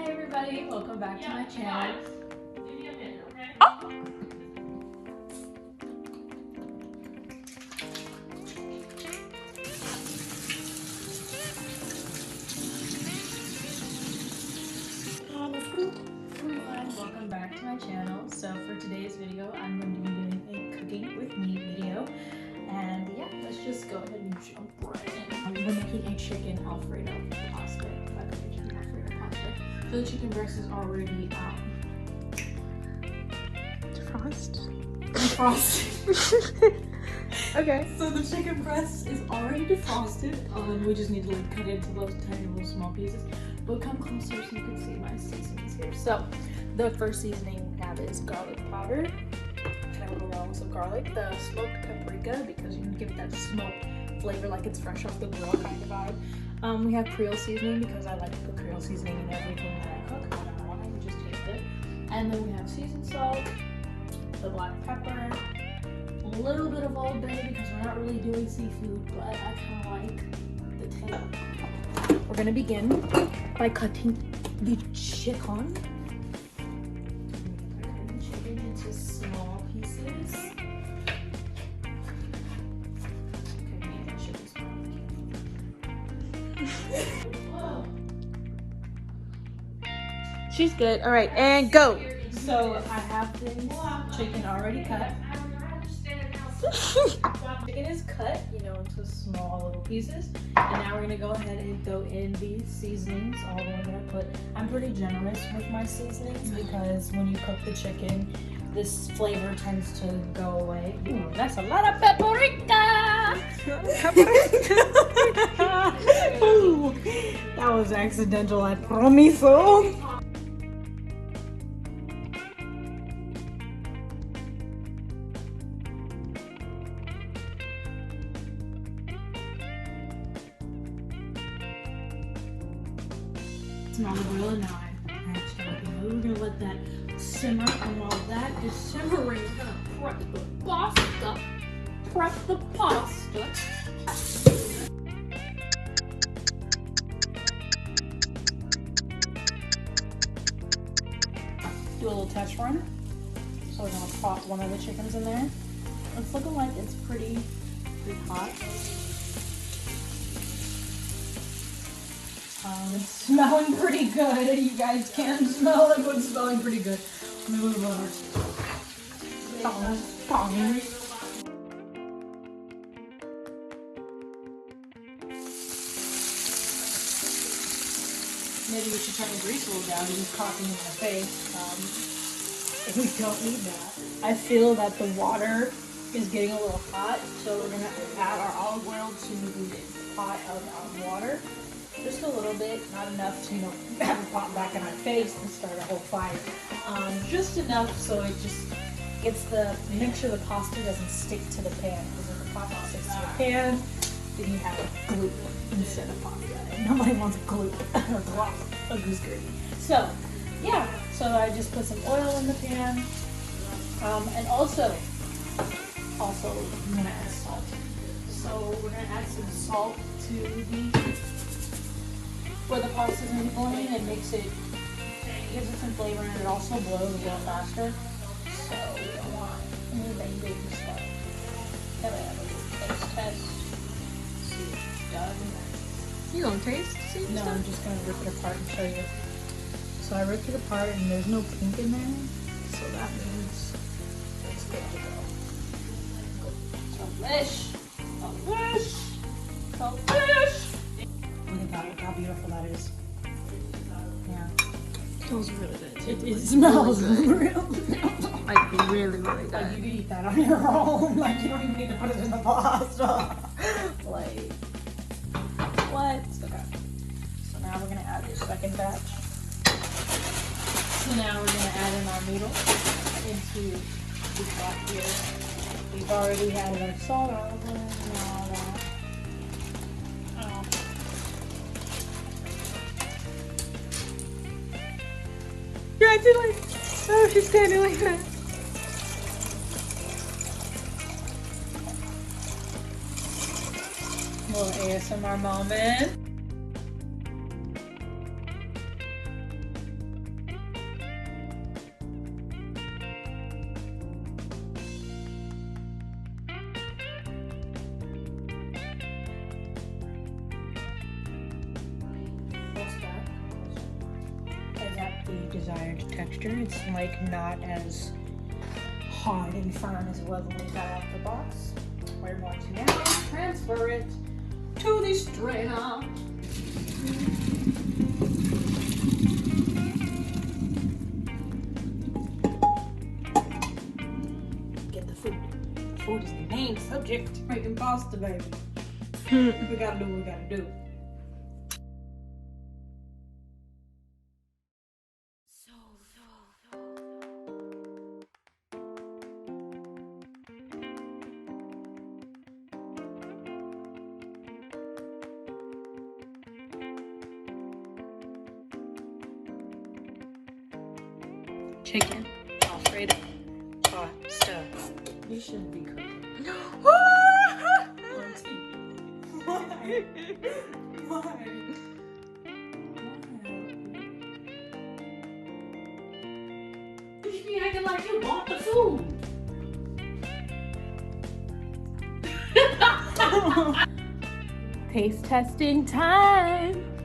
Hi everybody, welcome back to my channel. Welcome back to my channel. So for today's video, I'm going to be doing a cooking with me video. And yeah, let's just go ahead and jump right in. We're making a chicken Alfredo pasta. So the chicken breast is already defrosted. Okay. So the chicken breast is already defrosted. We just need to like cut it into those tiny little small pieces. But come closer so you can see my seasonings here. So the first seasoning we have is garlic powder. Kind of a little rounds of garlic. The smoked paprika, because you can give it that smoked flavor like it's fresh off the grill kind of vibe. We have Creole seasoning because I like to put Creole seasoning in everything that I cook. I don't know why, you just taste it. And then we have seasoned salt, the black pepper, a little bit of Old Bay because we're not really doing seafood, but I kind of like the taste. We're gonna begin by cutting the chicken. Into small pieces. Okay, maybe I should just She's good. All right, and go. So I have this chicken already cut. Chicken is cut, into small little pieces. And now we're gonna go ahead and throw in these seasonings, all the ones that I put. I'm pretty generous with my seasonings because when you cook the chicken, this flavor tends to go away. Ooh, that's a lot of paprika! Ooh, that was accidental, I promise. Small grill, and now we're gonna let that simmer, and while that is simmering, we're gonna prep the pasta. Do a little test run. So we're gonna pop one of the chickens in there. It's looking like it's pretty hot. It's smelling pretty good. You guys can smell it, but it's smelling pretty good. Let me move over. Maybe we should turn the grease a little down because it's coughing in my face. We don't need that. I feel that the water is getting a little hot, so we're going to add our olive oil to the pot of our water. Just a little bit, not enough to, have it pop back in our face and start a whole fire. Just enough so it just gets make sure the pasta doesn't stick to the pan. Because if the pasta sticks to the pan, then you have glue instead of pasta. And nobody wants glue or glop of goose gravy. So, yeah. So I just put some oil in the pan. And also, I'm going to add salt. So we're going to add some salt to where the pasta is going to be going in. It gives it some flavor, and it also blows a little faster. So we don't want anything big to start. Then we have a little taste test. See if it's done. You gonna taste? See no, I'm just going to rip it apart and show you. So I ripped it apart, and there's no pink in there. So that means it's good to go. Delish! Look at how beautiful that is. Yeah. It smells really good. It smells really like really good. Like you can eat that on your own. Like you don't even need to put it in the pasta. Like what? Okay. So now we're gonna add the second batch. So now we're gonna add in our noodles into the pot here. We've already added our salt, our olive oil, and all that. You're acting like, oh, she's standing like that. Little ASMR moment. desired texture. It's like not as hard and firm as it was when we got out of the box. We're going to now transfer it to the strainer. Get the food. Food is the main subject. Making pasta, baby. We gotta do what we gotta do. Chicken, Alfredo, pasta. You shouldn't be cooking. On TV. Why? Why? You should be acting like you want the food. Taste testing time.